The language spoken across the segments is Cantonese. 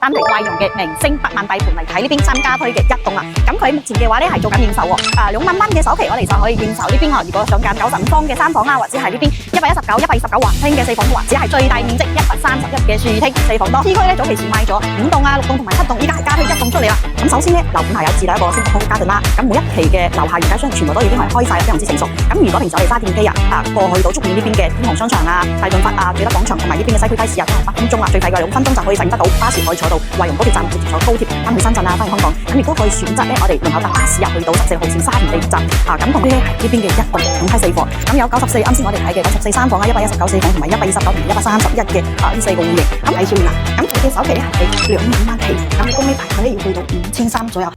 單係貴用嘅明星百萬大盤嚟睇呢邊3家推嘅一棟啦。咁佢目前嘅話咧係做緊認售喎，2萬蚊嘅首期我哋就可以認售呢邊。如果想揀95方嘅3房啊，或者係呢邊119、129橫廳嘅4房都或者係最大面積131嘅樹廳4房多。T 區咧早期時賣咗5棟啊、6棟同埋7棟，依家係加推1棟出嚟啦。咁首先咧樓盤係有自帶一個升降空加頓啦。咁每一期嘅樓下原價商全部都已經係開晒，非常之成熟。咁如果平時我哋揸電機過去到竹園呢邊嘅天虹商場啊、大潤發啊、聚德廣場同埋呢邊嘅西區街市啊，都係8分鐘啦，最快嘅2分鐘就可以使用得到。巴士可以坐到惠容高鐵站，直接坐高鐵翻去深圳啊，翻去香港。咁亦都可以選擇咧，我哋門口搭巴士去到14號線沙田地鐵站咁同呢係呢邊嘅一棟總批4房。咁有94，啱先我哋睇嘅94 3房啊，119 4房同埋129同131嘅呢4個戶型。咁睇住啦，咁佢嘅首期咧係俾2萬蚊起，咁你公里大概咧要去到5300左右。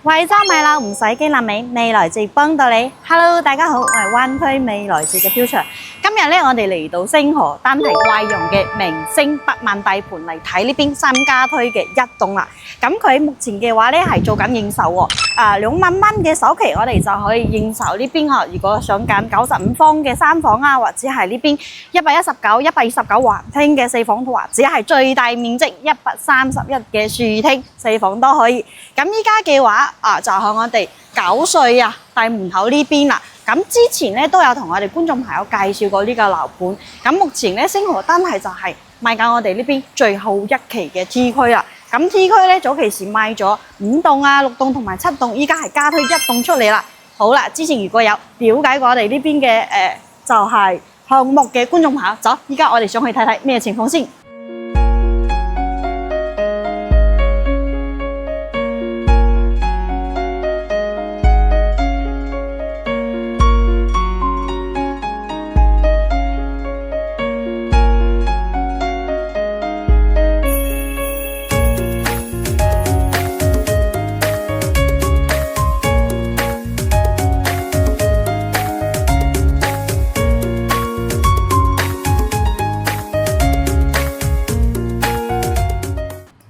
惠州買樓唔使驚爛尾，未來直幫到你。Hello， 大家好，我係灣區未來直嘅 Future。今日咧，我哋嚟到星河，單係貴用嘅明星百萬大盤嚟睇呢邊3家推嘅一棟啦。咁佢目前嘅話咧係做緊認售喎，2萬蚊嘅首期我哋就可以認售呢邊如果想揀95方嘅3房啊，或者係呢邊119、129橫廳嘅4房，或者係最大面積131嘅樹廳4房都可以。咁依家嘅話就喺我哋9歲大門口呢邊啦。咁之前咧都有同我哋觀眾朋友介紹過呢個樓盤。咁目前咧星河單係就係賣緊我哋呢邊最後一期嘅 T 區啦。咁 T 區咧早期時賣咗5棟啊、6棟同埋7棟，依家係加推1棟出嚟啦。好啦，之前如果有了解過我哋呢邊嘅就係項目嘅觀眾朋友，走，依家我哋上去睇睇咩情況先。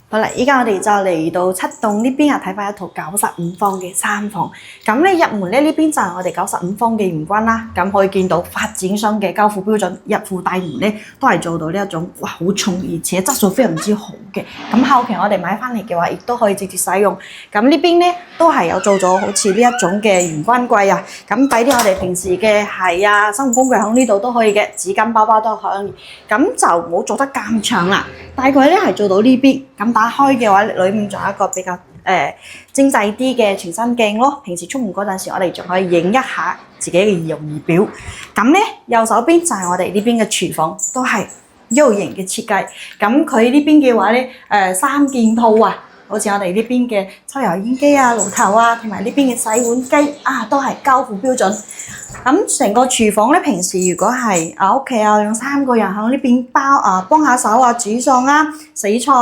好啦，依家我哋就嚟到7棟呢邊睇翻一套95方嘅3房。咁咧入門咧呢邊就係我哋95方嘅玄關啦。咁可以見到發展商嘅交付標準，入戶大門咧都係做到呢一種哇好重而且質素非常之好嘅。咁後期我哋買翻嚟嘅話，亦都可以直接使用。咁呢邊咧都係有做咗好似呢一種嘅玄關櫃啊。咁擺啲我哋平時嘅鞋啊、生活工具喺呢度都可以嘅，紙巾包包都可以。咁就冇做得咁長啦。大概咧係做到呢邊。咁打開嘅話，裏面仲有一個比較精細啲嘅全身鏡咯。平時出門嗰陣時，我哋仲可以影一下自己嘅儀容儀表。咁咧右手邊就係我哋呢邊嘅廚房，都係 U 型嘅設計。咁佢呢邊嘅話咧，3件套啊，好似我哋呢邊嘅抽油煙機啊、爐頭啊，同埋呢邊嘅洗碗機都係交付標準。咁成個廚房咧，平時如果係屋企有2-3個人喺呢邊幫下手煮餸啊、洗菜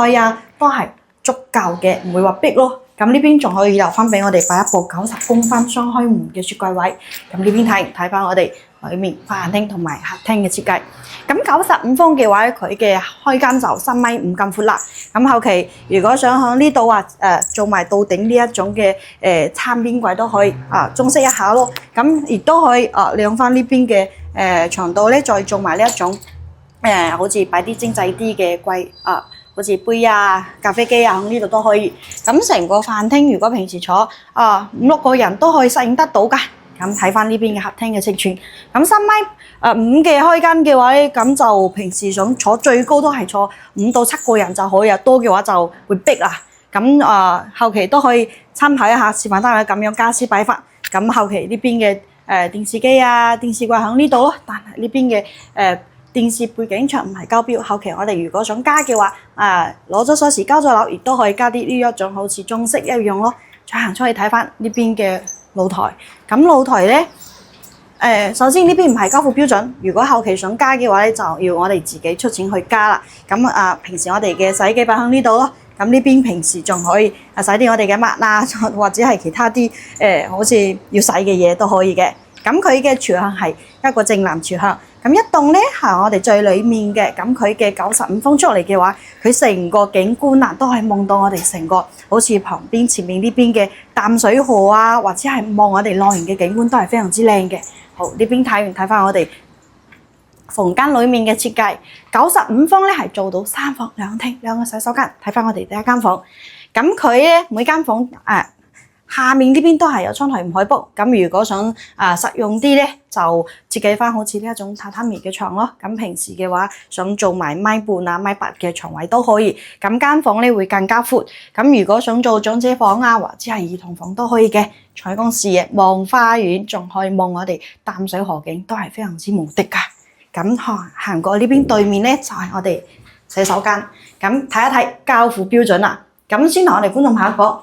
都係足夠嘅，唔會話逼咯。咁呢邊仲可以留翻俾我哋擺一部90公分雙開門嘅雪櫃位。咁呢邊睇翻我哋裏面飯廳同埋客廳嘅設計。咁95方嘅話，佢嘅開間就3.5米咁闊啦。咁後期如果想喺呢度做埋到頂呢一種嘅餐邊櫃都可以裝飾一下咯。咁亦都可以亮翻呢邊嘅牆度咧，再做埋呢一種好似擺啲精細啲嘅櫃好似杯咖啡機喺呢度都可以。咁成個飯廳如果平時坐5-6個人都可以適應得到㗎。咁睇翻呢邊嘅客廳嘅尺寸，咁3米5嘅開間嘅話咧，咁就平時想坐最高都係坐5到7個人就可以啊，多嘅話就會逼啦。咁後期都可以參考一下示範單位咁樣家私擺法。咁後期呢邊嘅電視機啊、電視櫃喺呢度咯，但係呢邊嘅電視背景牆唔係交標。後期我哋如果想加嘅話，攞咗鎖匙交咗樓，亦都可以加啲呢一種好似裝飾一樣咯。再行出去睇翻呢邊嘅露台，咁露台咧，首先呢邊唔係交付標準，如果後期想加嘅話咧，就要我哋自己出錢去加啦。咁平時我哋嘅洗衣機擺喺呢度咯，咁呢邊平時仲可以洗啲我哋嘅襪啊，或者係其他啲好似要洗嘅嘢都可以嘅。咁佢嘅朝向係一個正南朝向，咁一棟咧係我哋最裡面嘅，咁佢嘅95方出嚟嘅話，佢成個景觀啊都係望到我哋成個好似旁邊前面呢邊嘅淡水河啊，或者係望我哋內園嘅景觀都係非常之靚嘅。好，呢邊睇完睇翻我哋房間裡面嘅設計，95方咧係做到3房2廳2個洗手間。睇翻我哋第一間房，咁佢咧每間房下面呢邊都係有窗台唔可以 book， 咁如果想實用啲咧，就設計翻好似呢一種榻榻米嘅床咯。咁平時嘅話，想做埋1.5米啊、1.8米嘅床位都可以。咁間房咧會更加闊。咁如果想做長者房啊，或者係兒童房都可以嘅。採光視野望花園，仲可以望我哋淡水河景，都係非常之無敵噶。咁行過呢邊對面咧，就係我哋洗手間。咁睇一睇交付標準啦。咁先同我哋觀眾拍一個，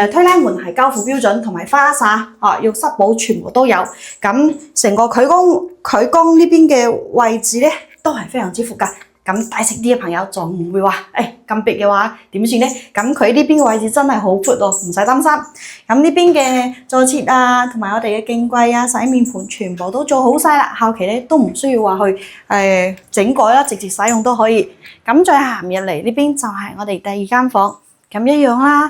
推拉門係交付標準，同埋花灑、浴室寶全部都有。咁成個佢公呢邊嘅位置咧，都係非常之闊噶。咁大食啲嘅朋友就唔會話，咁逼嘅話點算咧？咁佢呢邊嘅位置真係好闊喎，唔使擔心。咁呢邊嘅坐廁啊，同埋我哋嘅鏡櫃啊、洗面盤全部都做好晒啦。後期咧都唔需要話去整改啦，直接使用都可以。咁再行入嚟呢邊就係我哋第二間房。咁一樣啦，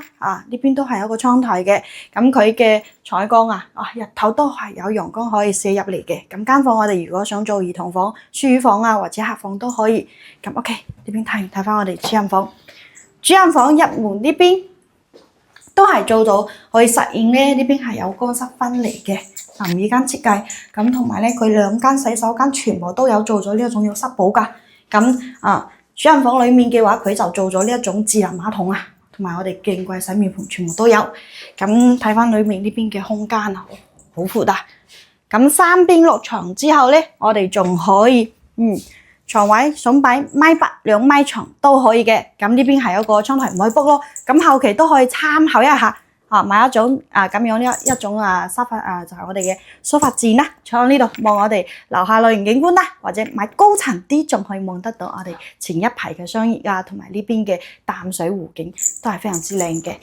呢邊都係有個窗台嘅，咁佢嘅採光日頭都係有陽光可以射入嚟嘅。咁間房我哋如果想做兒童房、書房啊或者客房都可以。咁 OK，呢邊睇翻我哋主人房，主人房入門呢邊都係做到可以實現咧，呢邊係有乾濕分離嘅淋浴間設計。咁同埋咧，佢2間洗手間全部都有做咗呢一種浴室寶噶。咁主人房裡面嘅話，佢就做咗呢一種智能馬桶啊。同埋我哋鏡櫃、洗面盤全部都有。咁睇翻裏面呢邊嘅空間好闊啊！咁3邊落床之後咧，我哋仲可以床位想擺1.8米、2米床都可以嘅。咁呢邊係有個窗台唔可以 book 咯。咁後期都可以參考一下。買一種咁樣一種沙發就係我哋嘅梳化墊啦，坐喺呢度望我哋樓下內園景觀啦，或者買高層啲仲可以望得到我哋前一排嘅商業同埋呢邊嘅淡水湖景都係非常之靚嘅。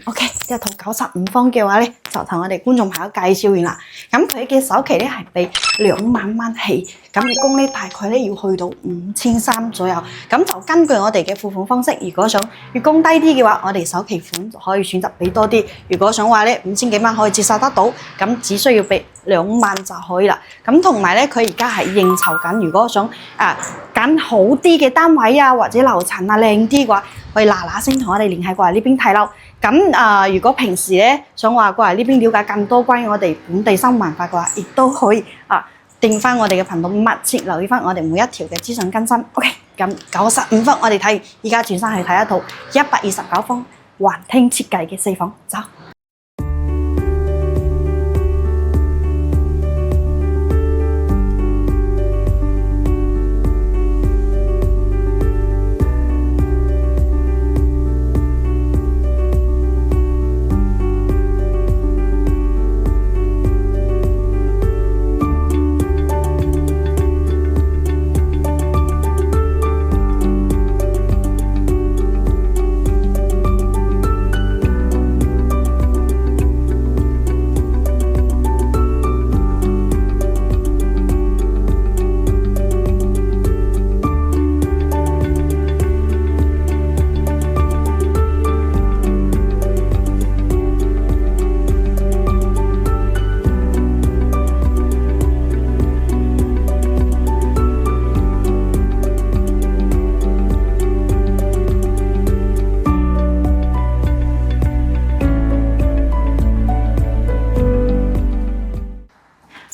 OK， 一套95方嘅話咧，就同我哋觀眾朋友介紹完啦。咁佢嘅首期咧係俾2萬蚊起，咁月供咧大概咧要去到5300左右。咁就根據我哋嘅付款方式，如果想月供低啲嘅話，我哋首期款就可以選擇俾多啲。如果想話咧5000幾蚊可以接受得到，咁只需要俾2萬就可以啦。咁同埋咧，佢而家係應酬緊，如果想揀好啲嘅單位或者樓層靚啲嘅話，可以嗱聲同我哋聯繫過嚟呢邊睇樓。咁如果平時咧想話過嚟呢邊了解更多關於我哋本地生活文化嘅話，亦都可以訂翻我哋嘅頻道，密切留意翻我哋每一條嘅資訊更新。OK， 咁95方我哋睇，而家轉身去睇一套129方環廳設計嘅4房，走。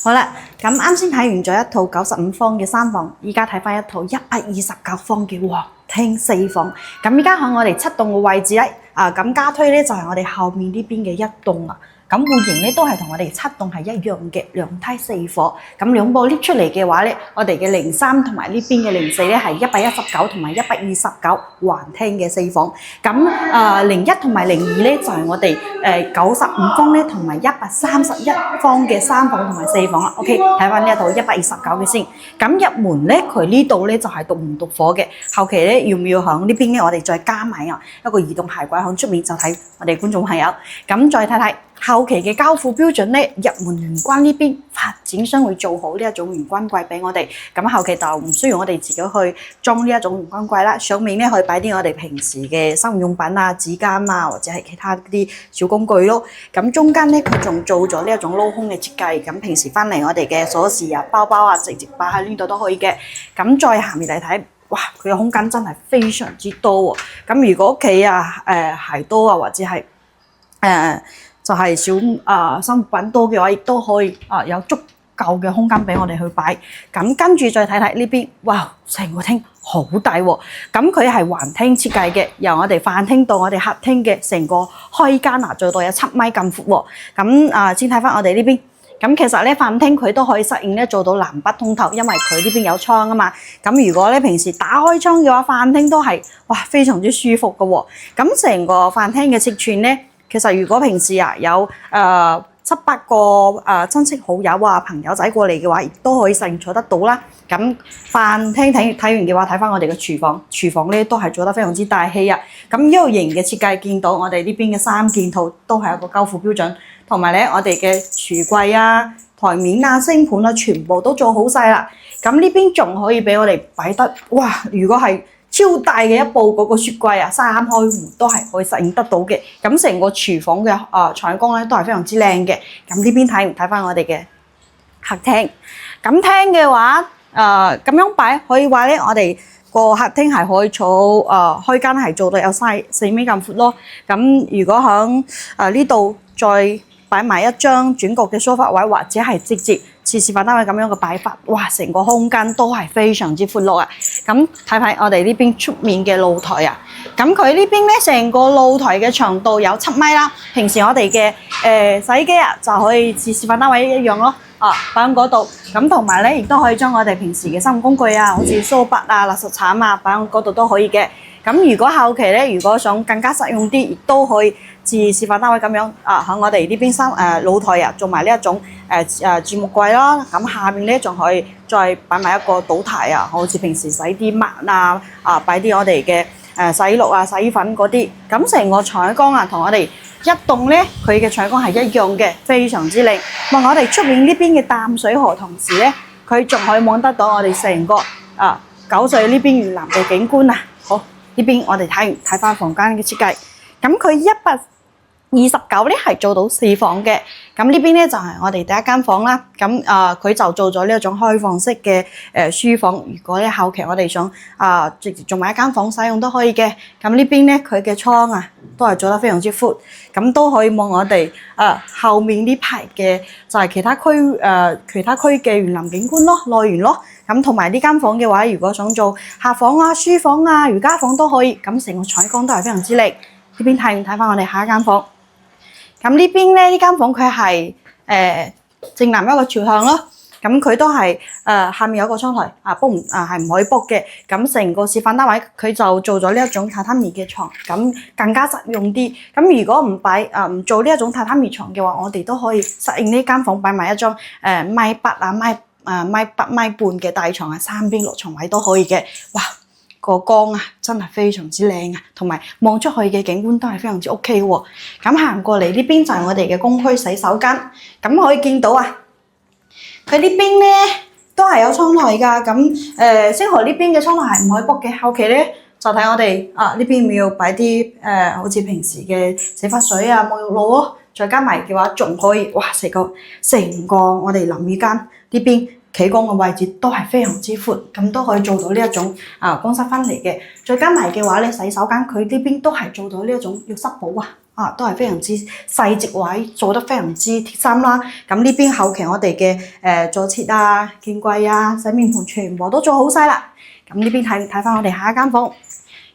好啦，咁啱先睇完咗一套95方嘅3房，依家睇翻一套129方嘅皇廳4房。咁依家喺我哋7棟嘅位置咧，咁加推咧就係我哋後面呢邊嘅一棟啊。咁戶型咧都係同我哋7棟係一樣嘅2梯4房。咁兩部 lift 出嚟嘅話咧，我哋嘅03同埋呢邊嘅04咧係119同埋129環廳嘅4房。咁01同埋02咧就係我哋95方咧同埋131方嘅3房同埋4房啦。OK， 睇翻呢一套129嘅先。咁入門咧，佢呢度咧就係獨門獨火嘅。後期咧要唔要響呢邊咧？我哋再加埋一個移動鞋櫃響出面，就睇我哋觀眾朋友。咁再睇睇。後期嘅交付標準咧，入門玄關呢邊發展商會做好呢一種玄關櫃俾我哋，咁後期就唔需要我哋自己去裝呢一種玄關櫃啦。上面咧可以擺啲我哋平時嘅生活用品啊、紙巾啊，或者係其他啲小工具咯。咁中間咧佢仲做咗呢一種鏤空嘅設計，咁平時翻嚟我哋嘅鎖匙啊、包包啊，直接擺喺呢度都可以嘅。咁再下面嚟睇。哇！佢嘅空間真係非常之多喎。咁如果屋企鞋多啊，或者係就係生活品多嘅話，亦都可以有足夠嘅空間俾我哋去擺。咁跟住再睇睇呢邊，哇！成個廳好大喎。咁佢係環廳設計嘅，由我哋飯廳到我哋客廳嘅成個開間做到有7米咁闊喎。咁先睇翻我哋呢邊。咁其實咧飯廳佢都可以適應咧做到南北通透，因為佢呢邊有窗啊嘛。咁如果咧平時打開窗嘅話，飯廳都係哇非常之舒服嘅喎。咁成個飯廳嘅尺寸咧，其實如果平時有7、8個親戚好友啊朋友仔過嚟嘅話，亦都可以乘坐得到啦。咁飯廳睇完嘅話，睇翻我哋嘅廚房咧都係做得非常之大氣啊。咁U型嘅設計，見到我哋呢邊嘅3件套都係一個交付標準。同埋咧，我哋嘅櫥櫃啊、台面啊、星盤啊，全部都做好晒啦。咁呢邊仲可以俾我哋擺得，哇！如果係超大嘅一部嗰個雪櫃啊，3開門都係可以實現得到嘅。咁成個廚房嘅採光咧都係非常之靚嘅。咁呢邊睇翻我哋嘅客廳。咁廳嘅話，咁樣擺可以話咧，我哋個客廳係可以坐開間係做到有4米咁闊咯。咁如果響呢度再擺埋一張轉角嘅梳化位，或者係直接似示範單位咁樣嘅擺法，哇！成個空間都係非常之闊落啊！咁睇睇我哋呢邊出面嘅露台啊，咁佢呢邊咧成個露台嘅長度有7米啦。平時我哋嘅洗衣機就可以似示範單位一樣咯，擺喺嗰度。咁同埋咧，亦都可以將我哋平時嘅生活工具啊，好似梳筆啊、垃圾鏟啊，擺喺嗰度都可以嘅。咁如果後期咧，如果想更加實用啲，亦都可以似示範單位咁樣喺我哋呢邊露台做埋呢一種儲物櫃啦。咁下面咧仲可以再擺埋一個島台啊，好似平時洗啲襪擺啲我哋嘅洗衣露啊、洗衣粉嗰啲。咁成個採光同我哋一棟咧，佢嘅採光係一樣嘅，非常之靚。望我哋出面呢邊嘅淡水河，同時咧佢仲可以望得到我哋成個九水呢邊越南嘅景觀啊！好。呢邊我哋睇翻房間嘅設計，咁佢129咧係做到4房嘅，咁呢邊咧就係我哋第一間房啦。咁佢就做咗呢一種開放式嘅書房。如果咧後期我哋想直接做埋一間房使用都可以嘅。咁呢邊咧佢嘅窗都係做得非常之闊，咁都可以望我哋後面呢排嘅就係其他區嘅園林景觀咯、內園咯。咁同埋呢間房嘅話，如果想做客房啊、書房啊、瑜伽房都可以。咁成個採光都係非常之靚。呢邊睇翻我哋下一間房。咁呢邊咧呢間房佢係正南一個朝向咯。咁佢都係下面有一個窗台係唔可以卜嘅。咁成個示範單位佢就做咗呢一種榻榻米嘅床，咁更加實用啲。咁如果唔做呢一種榻榻米床嘅話，我哋都可以實現呢間房擺埋一張米8米半嘅大床3邊落床位都可以嘅。哇！個光真係非常之靚同埋望出去嘅景觀都係非常之 OK 喎。咁行過嚟呢邊就係我哋嘅公區洗手間。咁可以見到佢呢邊咧都係有窗台㗎。咁星河呢邊嘅窗台係唔可以卜嘅。後期咧就睇我哋呢邊要擺啲好似平時嘅洗髮水沐浴露咯。再加埋嘅話，仲可以哇！成個我哋淋浴間呢邊企缸嘅位置都係非常之闊，咁都可以做到呢一種乾濕分離嘅。再加埋嘅話咧，洗手間佢呢邊都係做到呢一種浴室寶啊，都係非常之細節位做得非常之貼心啦。咁呢邊後期我哋嘅坐廁啊、見櫃啊、洗面盆全部都做好晒啦。咁呢邊睇翻我哋下一間房，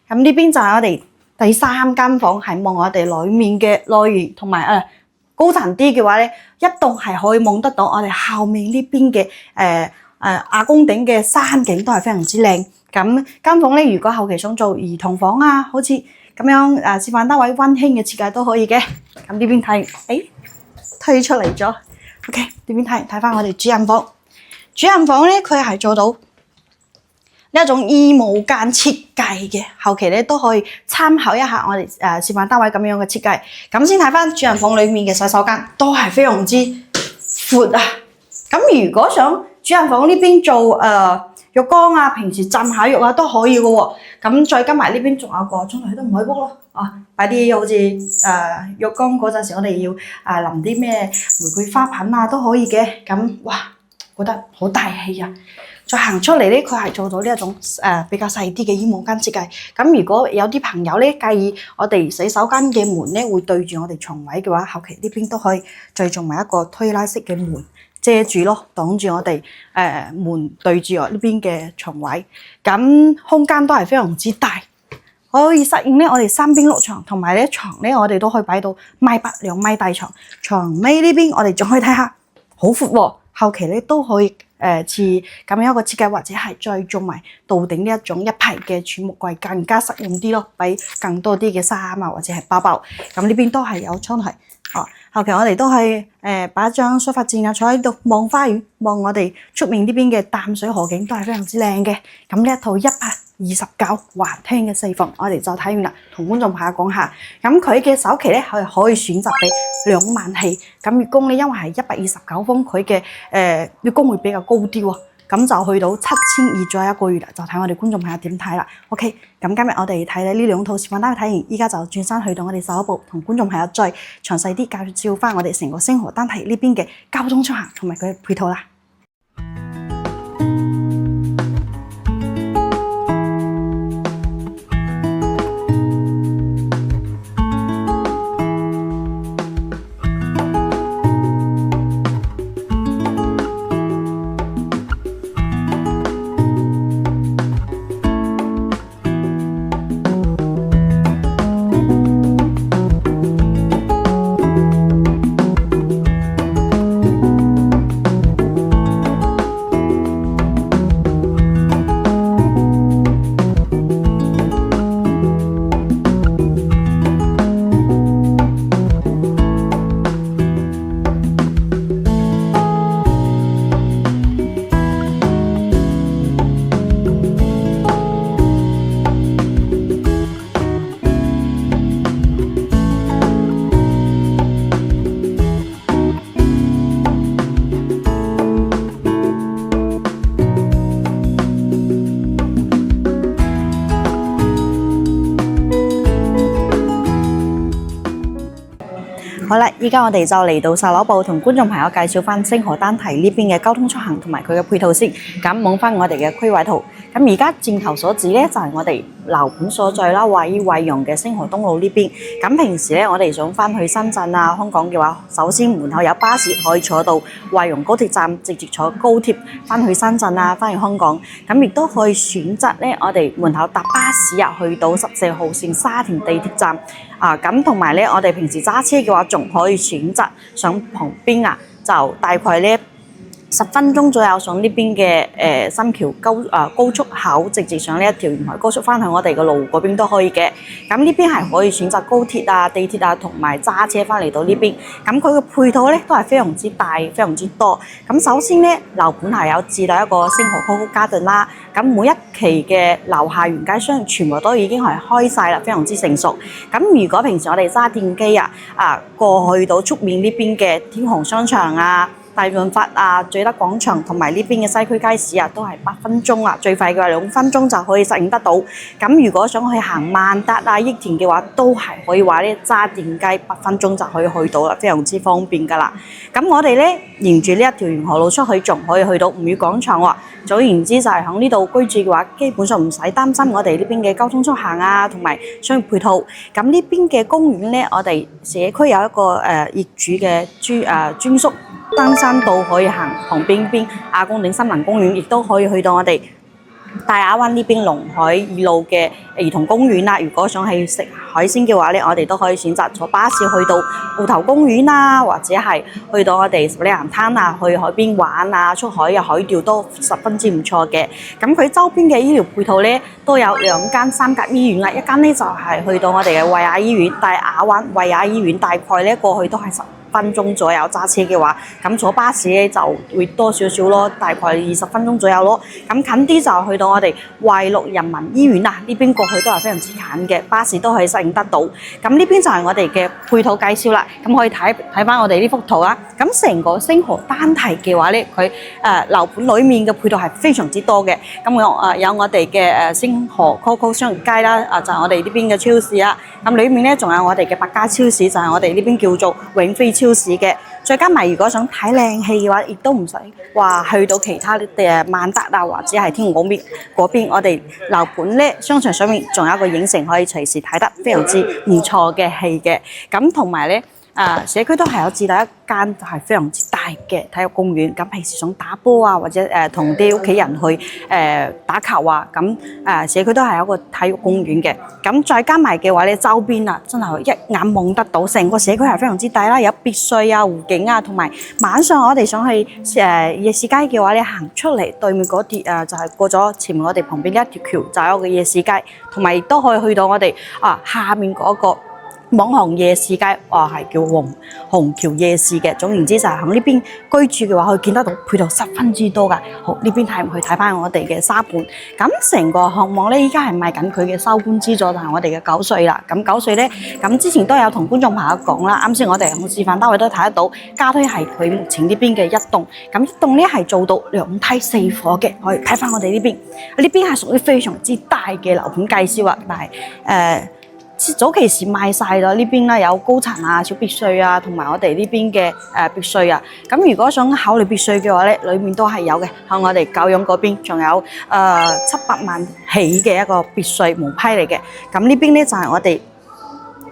咁呢邊就係我哋第3間房，係望我哋裡面嘅內園同埋高層啲嘅話咧，一棟係可以望得到我哋後面呢邊嘅亞公頂嘅山景都係非常之靚。咁間房咧，如果後期想做兒童房啊，好似咁樣示範單位溫馨嘅設計都可以嘅。咁呢邊睇，推出嚟咗。OK， 呢邊睇翻我哋主人房。主人房咧，佢係做到呢一種衣帽間設計嘅，後期咧都可以參考一下我哋示範單位咁樣嘅設計。咁先睇翻主人房裡面嘅洗手間，都係非常之闊啊！咁如果想主人房呢邊做浴缸啊，平時浸下浴啊都可以嘅喎。咁再加埋呢邊仲有個沖涼都唔可以 book 咯。擺啲好似浴缸嗰陣時，我哋要淋啲咩玫瑰花瓣啊都可以嘅。咁哇，覺得好大氣啊！再行出嚟咧，佢係做到呢一種比較細啲嘅衣帽間設計。咁如果有啲朋友咧介意我哋洗手間嘅門咧會對住我哋床位嘅話，後期呢邊都可以再做埋一個推拉式嘅門遮住咯，擋住我哋門對住我呢邊嘅床位。咁空間都係非常之大，可以適應咧我哋3邊6床，同埋咧床咧我哋都可以擺到1.8米2米大床。床尾呢邊我哋仲可以睇下，好闊喎。後期咧都可以似咁樣一個設計，或者係再做埋到頂呢一種一排嘅儲物櫃，更加實用啲咯，俾更多啲嘅衫啊或者係包包。咁呢邊都係有窗台。後期我哋都係擺一張梳化墊啊，坐喺度望花園，望我哋出面呢邊嘅淡水河景都係非常之靚嘅。咁呢一套129橫廳嘅4房，我哋就睇完啦。同觀眾朋友講下，咁佢嘅首期咧係可以選擇俾2萬起，咁月供咧因為係129方，佢嘅月供會比較高啲喎。咁就去到7200左右一個月啦，就睇我哋觀眾朋友點睇啦。OK， 咁今日我哋睇呢2套示範單位睇完，依家就轉身去到我哋售後部，同觀眾朋友再詳細啲介紹翻我哋成個星河單體呢邊嘅交通出行同埋佢嘅配套啦。好啦，依家我哋就嚟到售樓部，同觀眾朋友介紹翻星河單體呢邊嘅交通出行同埋佢嘅配套先。咁望翻我哋嘅區位圖，咁而家箭頭所指咧就係我哋樓盤所在啦，位於惠陽嘅星河東路呢邊。咁平時咧我哋想翻去深圳啊、香港嘅話，首先門口有巴士可以坐到惠陽高鐵站，直接坐高鐵翻去深圳啊、翻去香港。咁亦都可以選擇咧，我哋門口搭巴士去到14號線沙田地鐵站。咁同埋咧，我哋平時揸車嘅話，仲可以選擇上旁邊就大概咧10分鐘左右上呢邊嘅深橋高速口，直接上呢一條沿海高速翻去我哋嘅路嗰邊都可以嘅。咁呢邊係可以選擇高鐵啊、地鐵啊，同埋揸車翻嚟到呢邊。咁佢嘅配套咧都係非常之大、非常之多。咁首先咧，樓盤係有自帶一個星河 COCO Garden 啦。咁每一期嘅樓下園街商全部都已經係開晒啦，非常之成熟。咁如果平時我哋揸電機過去到出面呢邊嘅天虹商場啊、大潤發啊、聚德廣場同埋呢邊嘅西區街市啊，都係8分鐘啊，最快嘅話2分鐘就可以實現得到。咁如果想去行萬達啊、益田嘅話，都係可以話咧揸電雞8分鐘就可以去到啦，非常之方便噶啦。咁我哋咧沿住呢一條沿河路出去，仲可以去到吳語廣場喎。總言之就係喺呢度居住嘅話，基本上唔使擔心我哋呢邊嘅交通出行啊，同埋商業配套。咁呢邊嘅公園咧，我哋社區有一個業主嘅專屬登山道可以行，旁邊亞公嶺森林公園亦都可以去到我哋大亞灣呢邊龍海2路嘅兒童公園啦。如果想去食海鮮嘅話咧，我哋都可以選擇坐巴士去到澳頭公園啦，或者係去到我哋十里岩灘啊，去海邊玩啊，出海啊海釣都十分之唔錯嘅。咁佢周邊嘅醫療配套咧都有2間3甲醫院啦，一間咧就係去到我哋嘅惠雅醫院，大亞灣惠雅醫院大概咧過去都係10分鐘左右，揸車嘅話，咁坐巴士咧就會多少少咯，大概20分鐘左右咯。咁近啲就去到我哋惠綠人民醫院啊，呢邊過去都係非常之近嘅，巴士都可以適應得到。咁呢邊就係我哋嘅配套介紹啦。咁可以睇翻我哋呢幅圖啦。咁成個星河單體嘅話咧，佢樓盤裡面嘅配套係非常之多嘅。咁有我哋嘅星河 COCO 商業街啦，就係我哋呢邊嘅超市啦。咁裡面咧仲有我哋嘅百佳超市，就係我哋呢邊叫做永飛超市嘅。再加埋如果想睇靚戲嘅話，亦都唔使話去到其他嘅萬達啊，或者係天虹嗰邊，我哋樓盤咧商場上面仲有一個影城，可以隨時睇得非常之唔錯嘅戲嘅。咁同埋咧社區都係有自帶一間係非常之大嘅體育公園。咁平時想打波啊，或者同啲屋企人去打球啊，咁社區都係有一個體育公園嘅。咁再加埋嘅話咧，周邊啊真係一眼望得到，成個社區係非常之大啦，有別墅啊、湖景啊，同埋晚上我哋想去夜市街嘅話咧，行出嚟對面嗰啲就係過咗前面我哋旁邊呢一條橋，就有個夜市街，同埋亦都可以去到我哋下面嗰個網紅夜市街，係叫虹橋夜市嘅。總言之就係喺呢邊居住嘅話，可以見得到配套十分之多㗎。好，呢邊睇唔去睇翻我哋嘅沙盤。咁成個項目咧，依家係賣緊佢嘅收官資助，就係我哋嘅9歲啦。咁9歲咧，咁之前都有同觀眾朋友講啦。啱先我哋喺示範單位都睇得到，加推係佢目前呢邊嘅一棟。咁一棟咧係做到2梯4伙嘅。可以睇翻我哋呢邊，呢邊係屬於非常之大嘅樓盤介紹啊。但係早期時賣晒啦，呢邊咧有高層啊、小別墅啊，同埋我哋呢邊嘅別墅啊。咁如果想考慮別墅嘅話咧，裏面都係有嘅。喺我哋九龍嗰邊仲有700萬起嘅一個別墅毛批嚟嘅。咁呢邊咧就係我哋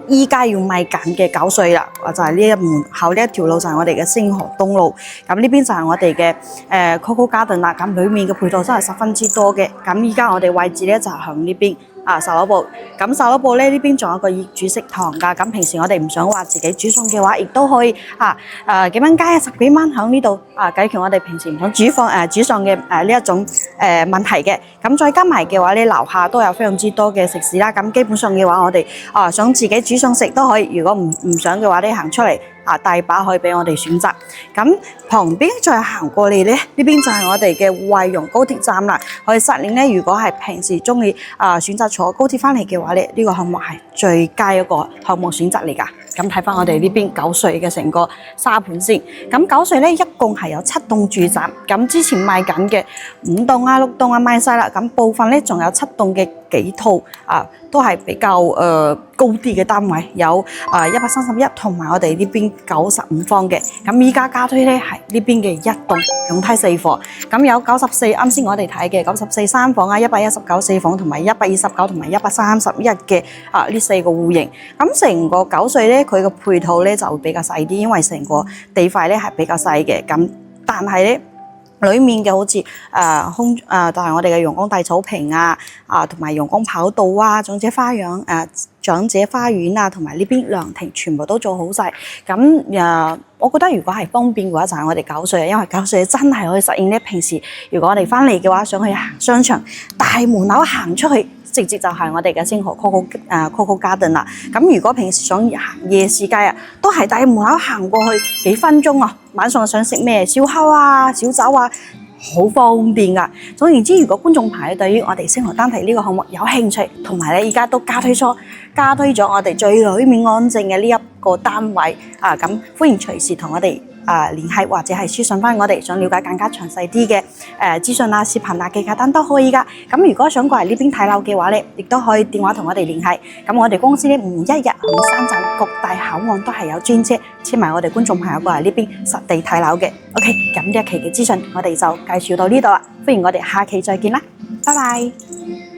依家要賣緊嘅9歲啦，就係呢一門口呢一條路就係我哋嘅星河東路。咁呢邊就係我哋嘅COCO Garden啦。咁裏面嘅配套真係十分之多嘅。咁依家我哋位置咧就係響呢邊。售樓部，咁售樓部咧呢邊仲有個業主食堂㗎。咁平時我哋唔想話自己煮餸嘅話，亦都可以幾蚊雞10幾蚊喺呢度解決我哋平時唔想煮餸嘅呢一種問題嘅。咁再加埋嘅話咧，樓下都有非常之多嘅食肆啦。咁基本上嘅話，我哋想自己煮餸食都可以。如果唔想嘅話咧，行出嚟大把可以俾我哋選擇。咁旁邊再行過嚟咧，呢邊就係我哋嘅惠陽高鐵站啦。我哋實年咧，如果係平時中意選擇坐高鐵翻嚟嘅話咧，呢個項目係最佳一個項目選擇嚟㗎。咁睇翻我哋呢邊9歲嘅成個沙盤先。咁9歲咧，一共係有7棟住宅。咁之前賣緊嘅5棟啊、6棟啊賣晒啦。咁部分咧仲有7棟嘅幾套都係比較高啲嘅單位，有131同埋我哋呢邊95方嘅。咁依家加推咧係呢邊嘅一棟2梯4伙。咁有94，啱先我哋睇嘅94 3房啊，119 4房同埋129同埋131嘅呢4個戶型。咁成個9歲咧，佢個配套咧就會比較細啲，因為成個地塊咧係比較細嘅。咁但係咧，裏面嘅好似就係我哋嘅陽光大草坪同埋陽光跑道啊、長者花園同埋呢邊涼亭全部都做好晒。咁我覺得如果係方便嘅話，就係我哋9歲，因為9歲真係可以實現咧。平時如果我哋翻嚟嘅話，想去行商場，大門口行出去，直接就係我哋嘅星河 COCO Garden 啦。咁如果平時想行夜市街都係大門口行過去幾分鐘啊。晚上想食咩燒烤啊、小酒啊，好方便噶。總言之，如果觀眾朋友對於我哋星河單體呢個項目有興趣，同埋咧而家都加推咗我哋最裏面安靜嘅呢一個單位咁歡迎隨時同我哋聯繫或者係私信翻我哋，想了解更加詳細啲嘅資訊啊、視頻啊、記價單都可以噶。咁如果想過嚟呢邊睇樓嘅話咧，亦都可以電話同我哋聯繫。咁我哋公司咧每一日喺深圳各大口岸都係有專車車埋我哋觀眾朋友過嚟呢邊實地睇樓嘅。OK， 咁呢一期嘅資訊我哋就介紹到呢度啦，歡迎我哋下期再見啦，拜拜。